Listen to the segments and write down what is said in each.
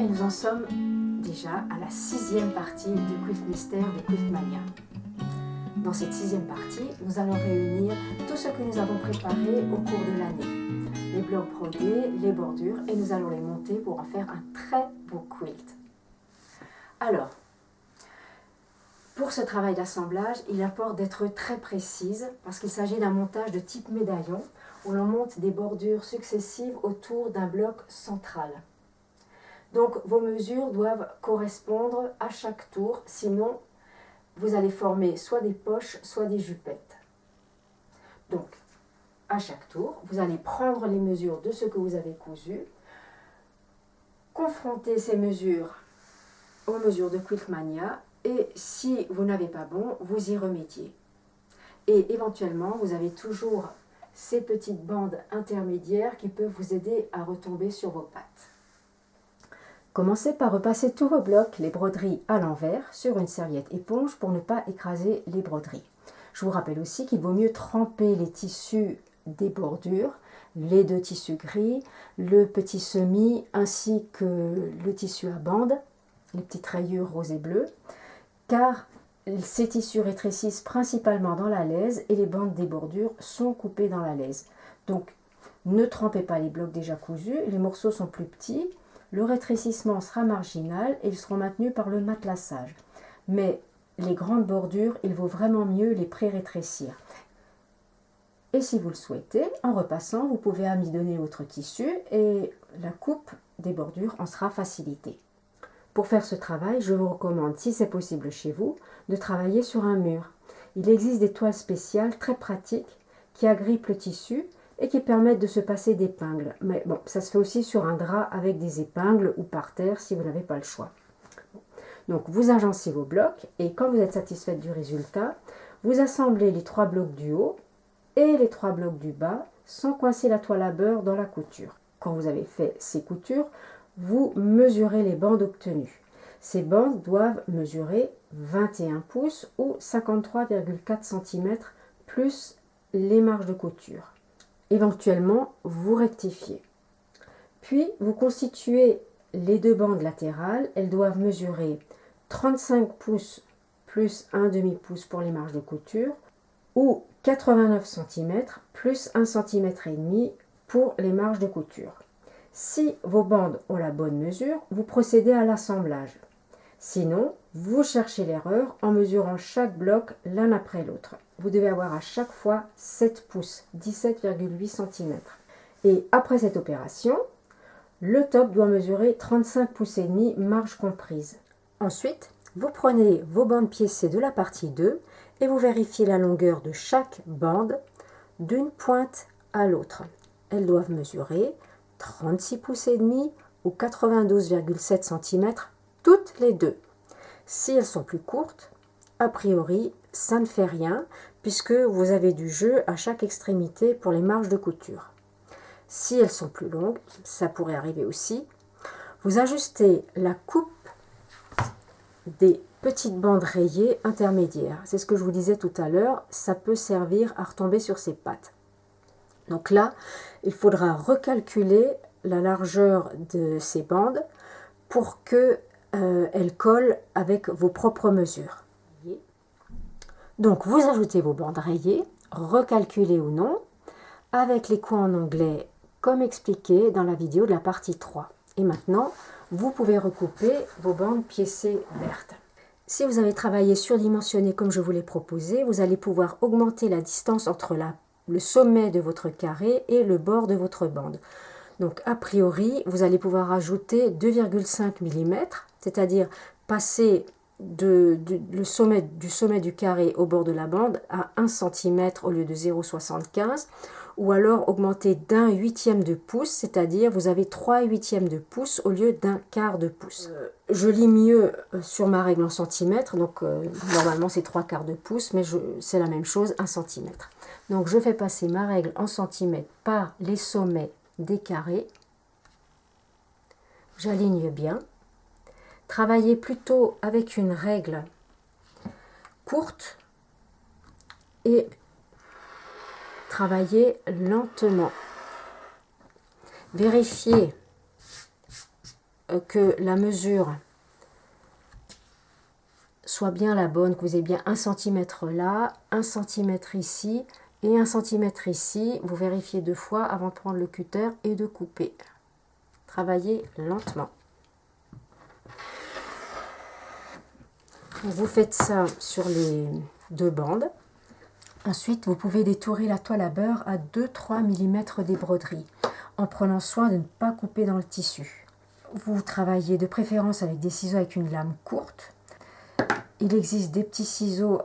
Et nous en sommes déjà à la 6e partie du Quilt Mystère de Quiltmania. Dans cette 6e partie, nous allons réunir tout ce que nous avons préparé au cours de l'année. Les blocs brodés, les bordures, et nous allons les monter pour en faire un très beau quilt. Alors, pour ce travail d'assemblage, il importe d'être très précise parce qu'il s'agit d'un montage de type médaillon où l'on monte des bordures successives autour d'un bloc central. Donc vos mesures doivent correspondre à chaque tour, sinon vous allez former soit des poches, soit des jupettes. Donc à chaque tour, vous allez prendre les mesures de ce que vous avez cousu, confronter ces mesures aux mesures de Quiltmania et si vous n'avez pas bon, vous y remédiez. Et éventuellement, vous avez toujours ces petites bandes intermédiaires qui peuvent vous aider à retomber sur vos pattes. Commencez par repasser tous vos blocs, les broderies à l'envers, sur une serviette éponge pour ne pas écraser les broderies. Je vous rappelle aussi qu'il vaut mieux tremper les tissus des bordures, les deux tissus gris, le petit semis ainsi que le tissu à bandes, les petites rayures roses et bleues, car ces tissus rétrécissent principalement dans la laise et les bandes des bordures sont coupées dans la laise. Donc ne trempez pas les blocs déjà cousus, les morceaux sont plus petits. Le rétrécissement sera marginal et ils seront maintenus par le matelassage. Mais les grandes bordures, il vaut vraiment mieux les pré-rétrécir. Et si vous le souhaitez, en repassant, vous pouvez amidonner votre tissu et la coupe des bordures en sera facilitée. Pour faire ce travail, je vous recommande, si c'est possible chez vous, de travailler sur un mur. Il existe des toiles spéciales très pratiques qui agrippent le tissu et qui permettent de se passer d'épingles. Mais bon, ça se fait aussi sur un drap avec des épingles ou par terre si vous n'avez pas le choix. Donc vous agencez vos blocs et quand vous êtes satisfaite du résultat, vous assemblez les 3 blocs du haut et les 3 blocs du bas sans coincer la toile à beurre dans la couture. Quand vous avez fait ces coutures, vous mesurez les bandes obtenues. Ces bandes doivent mesurer 21 pouces ou 53,4 cm plus les marges de couture. Éventuellement, vous rectifiez. Puis, vous constituez les 2 bandes latérales. Elles doivent mesurer 35 pouces plus 1 demi-pouce pour les marges de couture ou 89 cm plus 1 cm et demi pour les marges de couture. Si vos bandes ont la bonne mesure, vous procédez à l'assemblage. Sinon, vous cherchez l'erreur en mesurant chaque bloc l'un après l'autre. Vous devez avoir à chaque fois 7 pouces, 17,8 cm. Et après cette opération, le top doit mesurer 35 pouces et demi, marge comprise. Ensuite, vous prenez vos bandes piécées de la partie 2 et vous vérifiez la longueur de chaque bande d'une pointe à l'autre. Elles doivent mesurer 36 pouces et demi ou 92,7 cm toutes les deux. Si elles sont plus courtes, a priori, ça ne fait rien puisque vous avez du jeu à chaque extrémité pour les marges de couture. Si elles sont plus longues, ça pourrait arriver aussi, vous ajustez la coupe des petites bandes rayées intermédiaires. C'est ce que je vous disais tout à l'heure, ça peut servir à retomber sur ses pattes. Donc là, il faudra recalculer la largeur de ces bandes pour qu'elles collent avec vos propres mesures. Donc vous ajoutez vos bandes rayées, recalculées ou non, avec les coins en onglet comme expliqué dans la vidéo de la partie 3. Et maintenant, vous pouvez recouper vos bandes piécées vertes. Si vous avez travaillé surdimensionné comme je vous l'ai proposé, vous allez pouvoir augmenter la distance entre le sommet de votre carré et le bord de votre bande. Donc a priori, vous allez pouvoir ajouter 2,5 mm, c'est-à-dire passer du sommet du carré au bord de la bande à 1 cm au lieu de 0,75, ou alors augmenter d'un huitième de pouce, c'est-à-dire vous avez 3/8 de pouce au lieu d'un quart de pouce. Je lis mieux sur ma règle en centimètres, donc normalement c'est 3/4 de pouce, mais c'est la même chose, 1 cm. Donc je fais passer ma règle en centimètres par les sommets des carrés. J'aligne bien. Travaillez plutôt avec une règle courte et travaillez lentement. Vérifiez que la mesure soit bien la bonne, que vous ayez bien 1 cm là, 1 cm ici et 1 cm ici. Vous vérifiez 2 fois avant de prendre le cutter et de couper. Travaillez lentement. Vous faites ça sur les 2 bandes. Ensuite, vous pouvez détourer la toile à beurre à 2-3 mm des broderies, en prenant soin de ne pas couper dans le tissu. Vous travaillez de préférence avec des ciseaux avec une lame courte. Il existe des petits ciseaux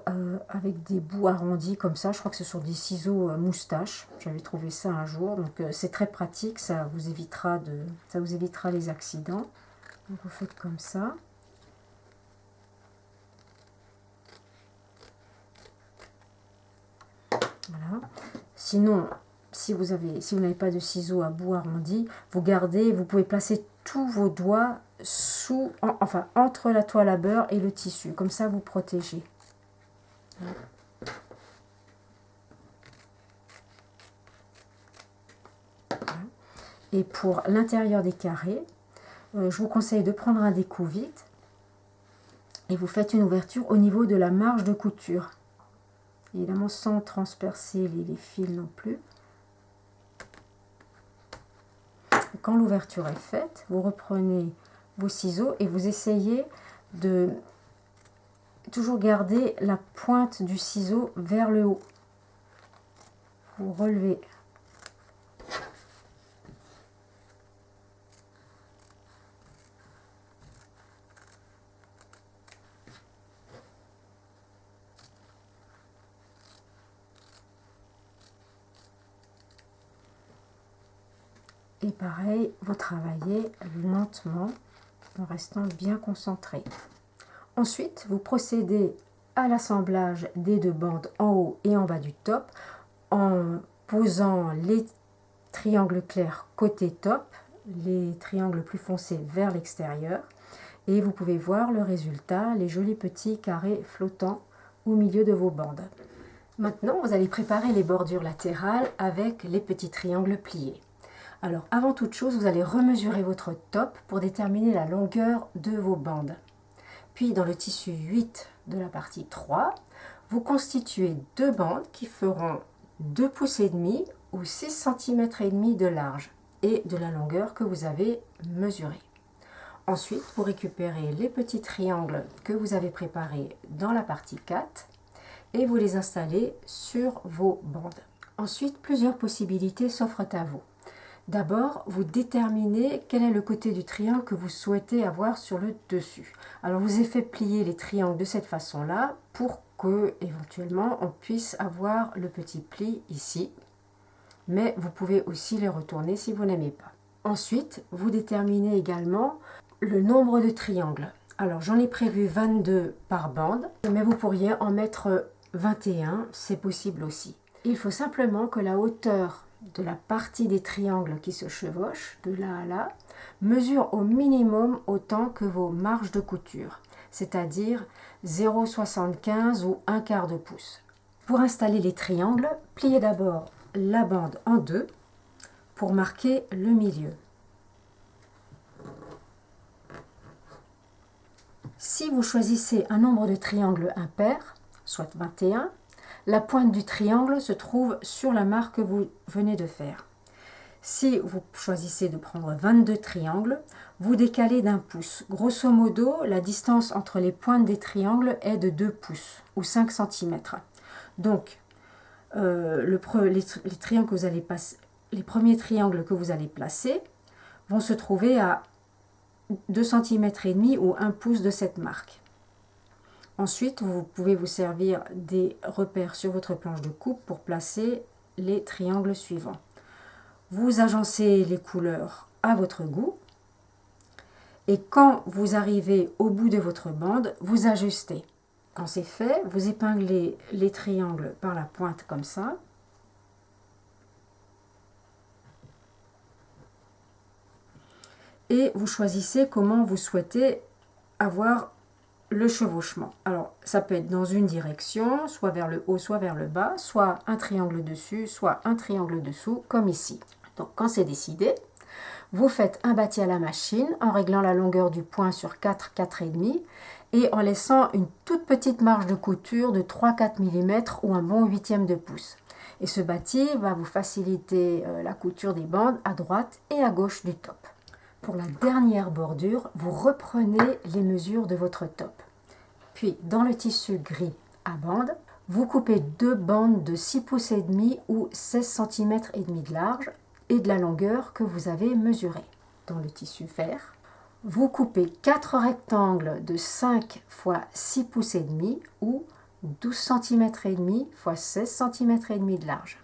avec des bouts arrondis comme ça. Je crois que ce sont des ciseaux moustaches. J'avais trouvé ça un jour, donc c'est très pratique. Ça vous évitera les accidents. Donc vous faites comme ça. Voilà. Sinon, si vous n'avez pas de ciseaux à bout arrondi, vous pouvez placer tous vos doigts entre la toile à beurre et le tissu. Comme ça, vous protégez. Voilà. Et pour l'intérieur des carrés, je vous conseille de prendre un découpe-vide et vous faites une ouverture au niveau de la marge de couture. Évidemment sans transpercer les fils non plus. Quand l'ouverture est faite, vous reprenez vos ciseaux et vous essayez de toujours garder la pointe du ciseau vers le haut. Vous relevez. Et pareil, vous travaillez lentement en restant bien concentré. Ensuite, vous procédez à l'assemblage des 2 bandes en haut et en bas du top en posant les triangles clairs côté top, les triangles plus foncés vers l'extérieur. Et vous pouvez voir le résultat, les jolis petits carrés flottants au milieu de vos bandes. Maintenant, vous allez préparer les bordures latérales avec les petits triangles pliés. Alors, avant toute chose, vous allez remesurer votre top pour déterminer la longueur de vos bandes. Puis, dans le tissu 8 de la partie 3, vous constituez 2 bandes qui feront 2 pouces et demi ou 6 cm et demi de large et de la longueur que vous avez mesurée. Ensuite, vous récupérez les petits triangles que vous avez préparés dans la partie 4 et vous les installez sur vos bandes. Ensuite, plusieurs possibilités s'offrent à vous. D'abord, vous déterminez quel est le côté du triangle que vous souhaitez avoir sur le dessus. Alors, vous avez fait plier les triangles de cette façon-là pour que, éventuellement, on puisse avoir le petit pli ici. Mais vous pouvez aussi les retourner si vous n'aimez pas. Ensuite, vous déterminez également le nombre de triangles. Alors, j'en ai prévu 22 par bande, mais vous pourriez en mettre 21, c'est possible aussi. Il faut simplement que la hauteur de la partie des triangles qui se chevauchent, de là à là, mesure au minimum autant que vos marges de couture, c'est-à-dire 0,75 ou 1/4 de pouce. Pour installer les triangles, pliez d'abord la bande en 2 pour marquer le milieu. Si vous choisissez un nombre de triangles impair, soit 21, la pointe du triangle se trouve sur la marque que vous venez de faire. Si vous choisissez de prendre 22 triangles, vous décalez d'1 pouce. Grosso modo, la distance entre les pointes des triangles est de 2 pouces ou 5 cm. Donc, les premiers triangles que vous allez placer vont se trouver à 2 cm et demi ou 1 pouce de cette marque. Ensuite, vous pouvez vous servir des repères sur votre planche de coupe pour placer les triangles suivants. Vous agencez les couleurs à votre goût et quand vous arrivez au bout de votre bande, vous ajustez. Quand c'est fait, vous épinglez les triangles par la pointe comme ça. Et vous choisissez comment vous souhaitez avoir le chevauchement. Alors, ça peut être dans une direction, soit vers le haut, soit vers le bas, soit un triangle dessus, soit un triangle dessous, comme ici. Donc, quand c'est décidé, Vous faites un bâti à la machine en réglant la longueur du point sur 4, 4,5 et en laissant une toute petite marge de couture de 3-4 mm ou un bon 1/8 de pouce. Et ce bâti va vous faciliter la couture des bandes à droite et à gauche du top. Pour la dernière bordure, vous reprenez les mesures de votre top. Puis, dans le tissu gris à bandes, vous coupez 2 bandes de 6 pouces et demi ou 16 cm et demi de large et de la longueur que vous avez mesurée. Dans le tissu vert, vous coupez 4 rectangles de 5 x 6 pouces et demi ou 12 cm et demi x 16 cm et demi de large.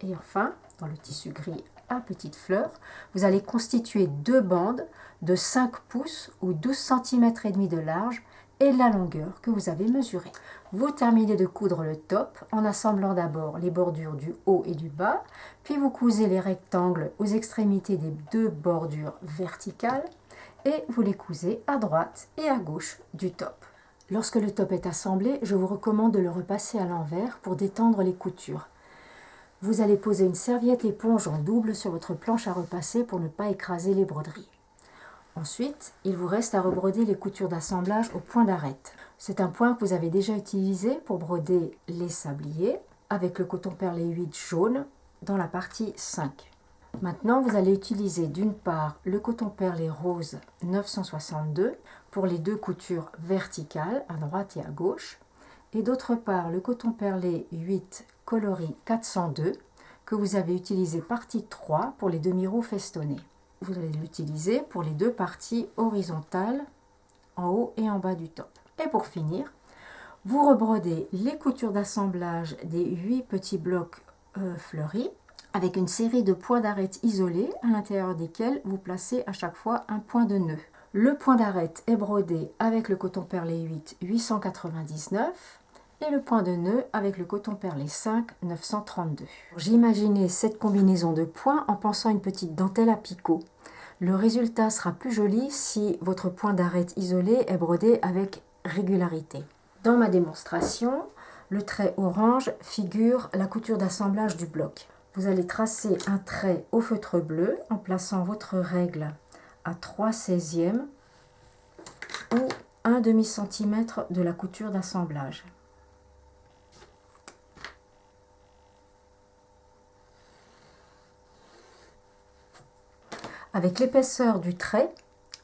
Et enfin, dans le tissu gris à petites fleurs, vous allez constituer 2 bandes de 5 pouces ou 12 cm et demi de large et de la longueur que vous avez mesurée. Vous terminez de coudre le top en assemblant d'abord les bordures du haut et du bas, puis vous cousez les rectangles aux extrémités des 2 bordures verticales et vous les cousez à droite et à gauche du top. Lorsque le top est assemblé, je vous recommande de le repasser à l'envers pour détendre les coutures. Vous allez poser une serviette éponge en double sur votre planche à repasser pour ne pas écraser les broderies. Ensuite, il vous reste à rebroder les coutures d'assemblage au point d'arête. C'est un point que vous avez déjà utilisé pour broder les sabliers avec le coton perlé 8 jaune dans la partie 5. Maintenant, vous allez utiliser d'une part le coton perlé rose 962 pour les 2 coutures verticales à droite et à gauche et d'autre part le coton perlé 8 coloris 402 que vous avez utilisé partie 3 pour les demi-roues festonnés. Vous allez l'utiliser pour les 2 parties horizontales en haut et en bas du top. Et pour finir, vous rebrodez les coutures d'assemblage des 8 petits blocs fleuris avec une série de points d'arête isolés à l'intérieur desquels vous placez à chaque fois un point de nœud. Le point d'arête est brodé avec le coton perlé 8 899 et le point de nœud avec le coton perlé 5 932. J'imaginais cette combinaison de points en pensant à une petite dentelle à picot. Le résultat sera plus joli si votre point d'arête isolé est brodé avec régularité. Dans ma démonstration, le trait orange figure la couture d'assemblage du bloc. Vous allez tracer un trait au feutre bleu en plaçant votre règle à 3/16 ou 1 demi-centimètre de la couture d'assemblage. Avec l'épaisseur du trait,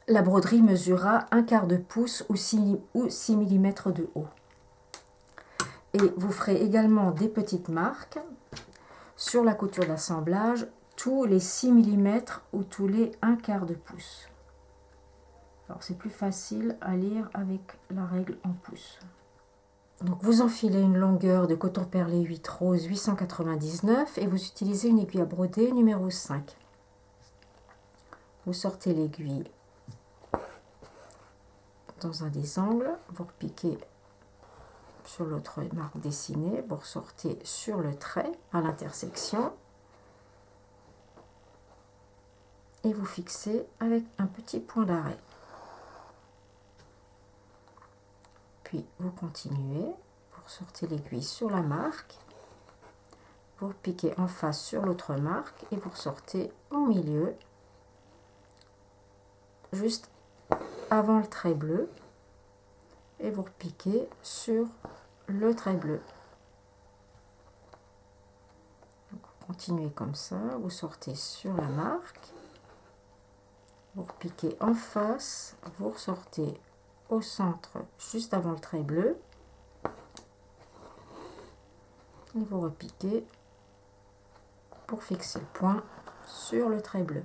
la broderie mesurera 1/4 de pouce ou 6 mm de haut. Et vous ferez également des petites marques sur la couture d'assemblage tous les 6 mm ou tous les 1/4 de pouce. Alors c'est plus facile à lire avec la règle en pouces. Donc vous enfilez une longueur de coton perlé 8 rose 899 et vous utilisez une aiguille à broder numéro 5. Vous sortez l'aiguille dans un des angles, vous repiquez sur l'autre marque dessinée, vous ressortez sur le trait à l'intersection et vous fixez avec un petit point d'arrêt. Puis vous continuez, vous ressortez l'aiguille sur la marque, vous repiquez en face sur l'autre marque et vous ressortez au milieu, juste avant le trait bleu, et vous repiquez sur le trait bleu. Donc, vous continuez comme ça, vous sortez sur la marque, vous repiquez en face, vous ressortez au centre juste avant le trait bleu et vous repiquez pour fixer le point sur le trait bleu.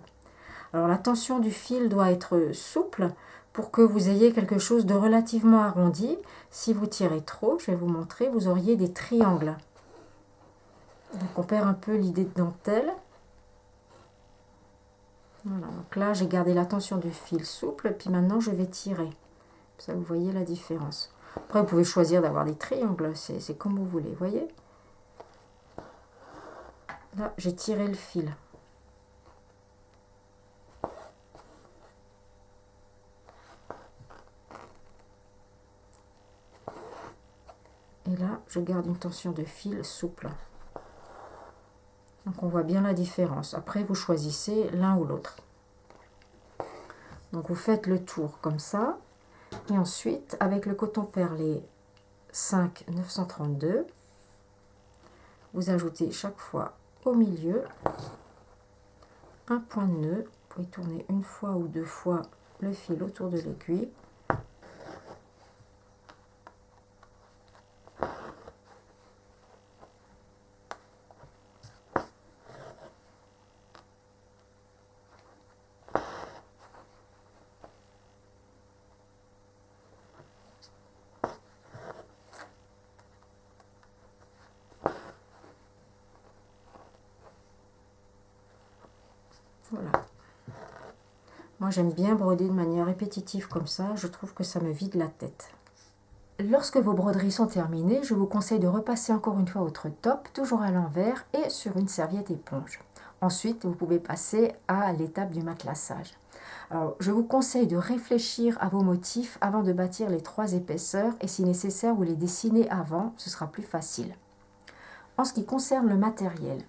Alors la tension du fil doit être souple pour que vous ayez quelque chose de relativement arrondi. Si vous tirez trop, je vais vous montrer, vous auriez des triangles. Donc on perd un peu l'idée de dentelle. Voilà, donc là j'ai gardé la tension du fil souple, puis maintenant je vais tirer. Ça, vous voyez la différence. Après, vous pouvez choisir d'avoir des triangles, c'est comme vous voulez, voyez. Là, j'ai tiré le fil. Et là, je garde une tension de fil souple. Donc, on voit bien la différence. Après, vous choisissez l'un ou l'autre. Donc vous faites le tour comme ça. Et ensuite, avec le coton perlé 5 932, vous ajoutez chaque fois au milieu un point de nœud. Vous pouvez tourner une fois ou deux fois le fil autour de l'aiguille. Voilà. Moi, j'aime bien broder de manière répétitive comme ça. Je trouve que ça me vide la tête. Lorsque vos broderies sont terminées, je vous conseille de repasser encore une fois votre top, toujours à l'envers et sur une serviette éponge. Ensuite, vous pouvez passer à l'étape du matelassage. Alors, je vous conseille de réfléchir à vos motifs avant de bâtir les 3 épaisseurs et si nécessaire, vous les dessinez avant, ce sera plus facile. En ce qui concerne le matériel,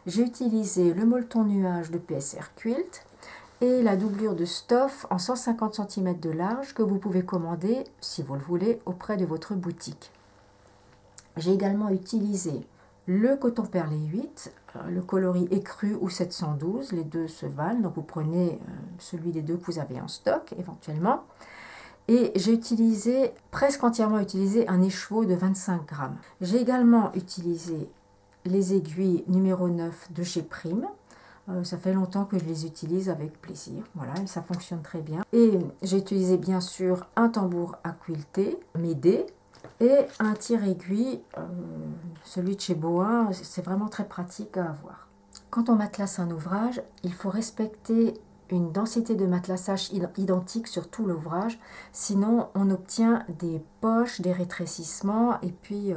j'ai utilisé le molleton nuage de PSR Quilt et la doublure de Stoff en 150 cm de large que vous pouvez commander, si vous le voulez, auprès de votre boutique. J'ai également utilisé le coton perlé 8, le coloris écru ou 712, les deux se valent, donc vous prenez celui des deux que vous avez en stock éventuellement. Et j'ai utilisé, presque entièrement utilisé, un écheveau de 25 grammes. J'ai également utilisé les aiguilles numéro 9 de chez Prime. Ça fait longtemps que je les utilise avec plaisir. Voilà, et ça fonctionne très bien. Et j'ai utilisé bien sûr un tambour à quilter, Médée, et un tire-aiguille, celui de chez Boin. C'est vraiment très pratique à avoir. Quand on matelasse un ouvrage, il faut respecter une densité de matelassage identique sur tout l'ouvrage, sinon on obtient des poches, des rétrécissements et puis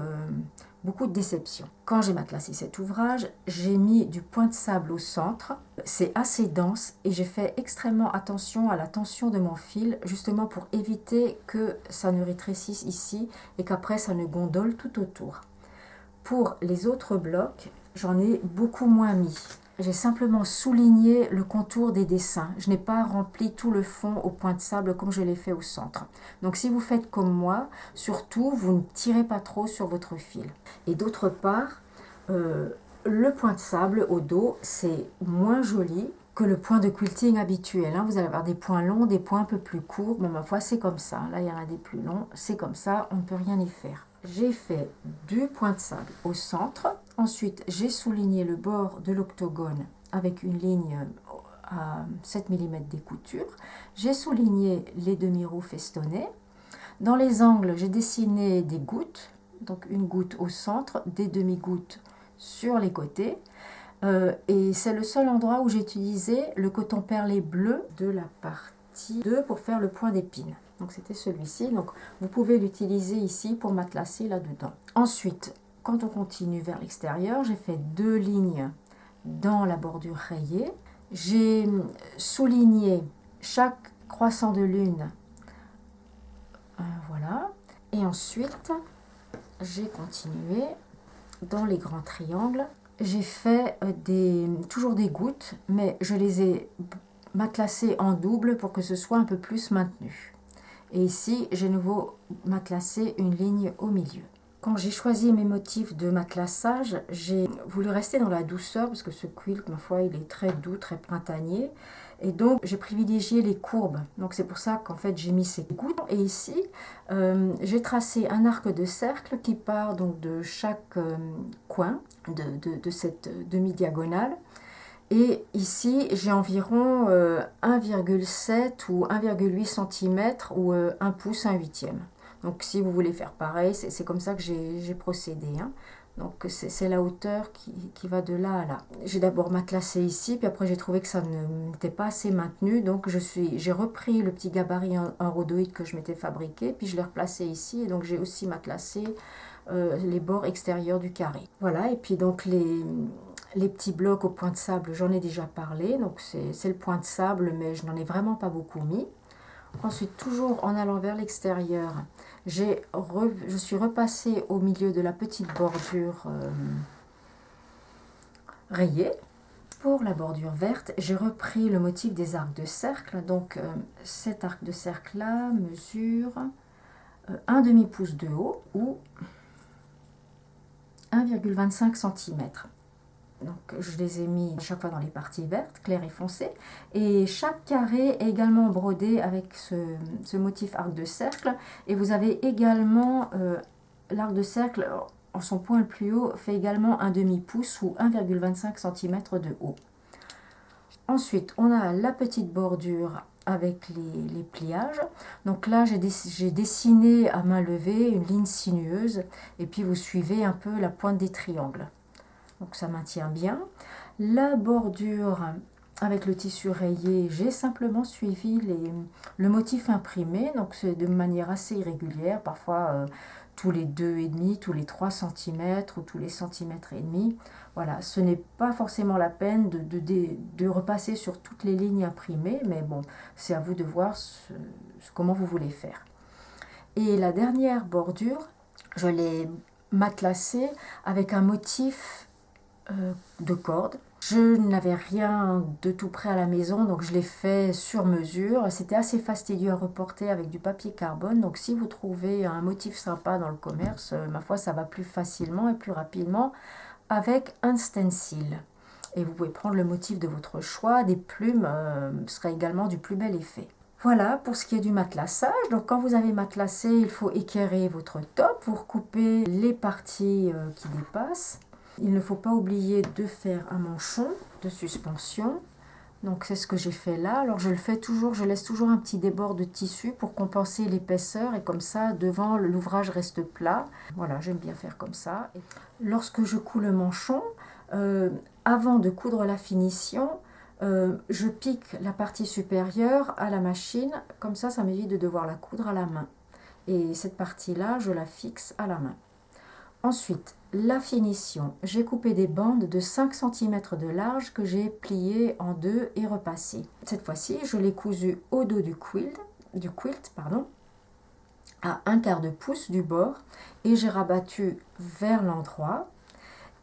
beaucoup de déceptions. Quand j'ai matelassé cet ouvrage, j'ai mis du point de sable au centre, c'est assez dense et j'ai fait extrêmement attention à la tension de mon fil, justement pour éviter que ça ne rétrécisse ici et qu'après ça ne gondole tout autour. Pour les autres blocs, j'en ai beaucoup moins mis. J'ai simplement souligné le contour des dessins. Je n'ai pas rempli tout le fond au point de sable comme je l'ai fait au centre. Donc si vous faites comme moi, surtout, vous ne tirez pas trop sur votre fil. Et d'autre part, le point de sable au dos, c'est moins joli que le point de quilting habituel. Vous allez avoir des points longs, des points un peu plus courts. Mais ma foi, c'est comme ça. Là, il y en a des plus longs. C'est comme ça, on ne peut rien y faire. J'ai fait du point de sable au centre. Ensuite, j'ai souligné le bord de l'octogone avec une ligne à 7 mm d'écouture. J'ai souligné les demi-roues festonnées. Dans les angles, j'ai dessiné des gouttes, donc une goutte au centre, des demi-gouttes sur les côtés. Et c'est le seul endroit où j'ai utilisé le coton perlé bleu de la partie 2 pour faire le point d'épine. Donc c'était celui-ci. Donc vous pouvez l'utiliser ici pour matelasser là-dedans. Ensuite, quand on continue vers l'extérieur, j'ai fait 2 lignes dans la bordure rayée. J'ai souligné chaque croissant de lune. Voilà. Et ensuite, j'ai continué dans les grands triangles. J'ai fait toujours des gouttes, mais je les ai matelassées en double pour que ce soit un peu plus maintenu. Et ici, j'ai nouveau matelassé une ligne au milieu. Quand j'ai choisi mes motifs de matelassage, j'ai voulu rester dans la douceur parce que ce quilt, ma foi, il est très doux, très printanier. Et donc, j'ai privilégié les courbes. Donc, c'est pour ça qu'en fait, j'ai mis ces gouttes. Et ici, j'ai tracé un arc de cercle qui part donc de chaque coin de cette demi-diagonale. Et ici, j'ai environ 1,7 ou 1,8 cm ou 1 pouce, 1 huitième. Donc si vous voulez faire pareil, c'est comme ça que j'ai procédé. Donc c'est la hauteur qui va de là à là. J'ai d'abord matelassé ici, puis après j'ai trouvé que ça n'était pas assez maintenu. Donc j'ai repris le petit gabarit en rhodoïde que je m'étais fabriqué, puis je l'ai replacé ici. Et donc j'ai aussi matelassé les bords extérieurs du carré. Voilà, et puis donc les petits blocs au point de sable, j'en ai déjà parlé. Donc c'est le point de sable, mais je n'en ai vraiment pas beaucoup mis. Ensuite, toujours en allant vers l'extérieur, je suis repassée au milieu de la petite bordure rayée. Pour la bordure verte, j'ai repris le motif des arcs de cercle. Donc cet arc de cercle là mesure un demi-pouce de haut ou 1,25 cm. Donc je les ai mis chaque fois dans les parties vertes, claires et foncées. Et chaque carré est également brodé avec ce motif arc de cercle. Et vous avez également l'arc de cercle, en son point le plus haut, fait également un demi-pouce ou 1,25 cm de haut. Ensuite, on a la petite bordure avec les pliages. Donc là, j'ai dessiné à main levée une ligne sinueuse. Et puis vous suivez un peu la pointe des triangles. Donc ça maintient bien. La bordure avec le tissu rayé, j'ai simplement suivi le motif imprimé. Donc c'est de manière assez irrégulière, parfois tous les 2,5, tous les 3 cm ou tous les centimètres et demi. Voilà, ce n'est pas forcément la peine de repasser sur toutes les lignes imprimées, mais bon, c'est à vous de voir comment vous voulez faire. Et la dernière bordure, je l'ai matelassée avec un motif de cordes. Je n'avais rien de tout prêt à la maison, donc je l'ai fait sur mesure. C'était assez fastidieux à reporter avec du papier carbone, donc si vous trouvez un motif sympa dans le commerce, ma foi, ça va plus facilement et plus rapidement avec un stencil. Et vous pouvez prendre le motif de votre choix, des plumes sera également du plus bel effet. Voilà pour ce qui est du matelassage. Donc quand vous avez matelassé, il faut équerrer votre top, vous recoupez les parties qui dépassent. Il ne faut pas oublier de faire un manchon de suspension. Donc c'est ce que j'ai fait là. Alors je le fais toujours, je laisse toujours un petit débord de tissu pour compenser l'épaisseur et comme ça devant l'ouvrage reste plat. Voilà, j'aime bien faire comme ça. Lorsque je couds le manchon, avant de coudre la finition, je pique la partie supérieure à la machine. Comme ça m'évite de devoir la coudre à la main. Et cette partie-là, je la fixe à la main. Ensuite, la finition. J'ai coupé des bandes de 5 cm de large que j'ai pliées en deux et repassées. Cette fois-ci, je l'ai cousu au dos du quilt, à 1/4 de pouce du bord et j'ai rabattu vers l'endroit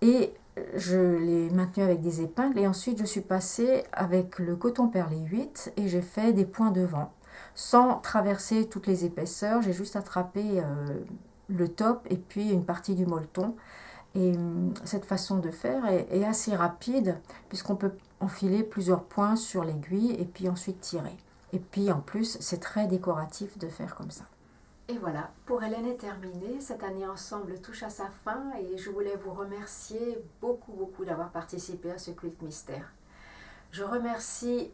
et je l'ai maintenu avec des épingles et ensuite je suis passée avec le coton perlé 8 et j'ai fait des points devant. Sans traverser toutes les épaisseurs, j'ai juste attrapé le top et puis une partie du molleton. Et cette façon de faire est assez rapide puisqu'on peut enfiler plusieurs points sur l'aiguille et puis ensuite tirer. Et puis en plus, c'est très décoratif de faire comme ça. Et voilà, pour Hélène est terminée. Cette année ensemble touche à sa fin et je voulais vous remercier beaucoup d'avoir participé à ce quilt mystère. Je remercie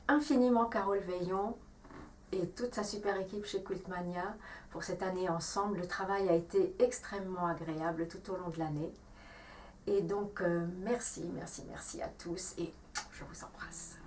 infiniment Carole Veillon et toute sa super équipe chez Quiltmania pour cette année ensemble. Le travail a été extrêmement agréable tout au long de l'année. Et donc merci à tous et je vous embrasse.